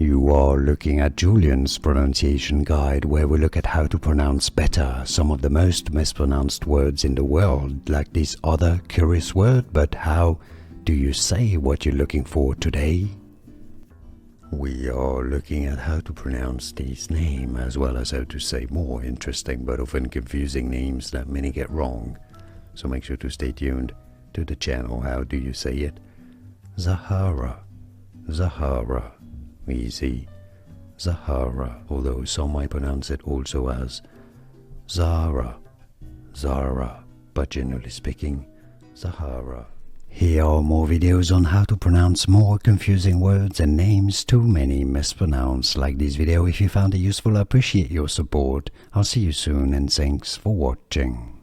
You are looking at Julian's pronunciation guide, where we look at how to pronounce better some of the most mispronounced words in the world, like this other curious word. But how do you say what you're looking for today? We are looking at how to pronounce this name, as well as how to say more interesting but often confusing names that many get wrong. So make sure to stay tuned to the channel. How do you say it? Zahara, Zahara. Easy. Zahara, although some might pronounce it also as Zahara, Zahara, but generally speaking, Zahara. Here are more videos on how to pronounce more confusing words and names too many mispronounced. Like this video if you found it useful. I appreciate your support. I'll see you soon and thanks for watching.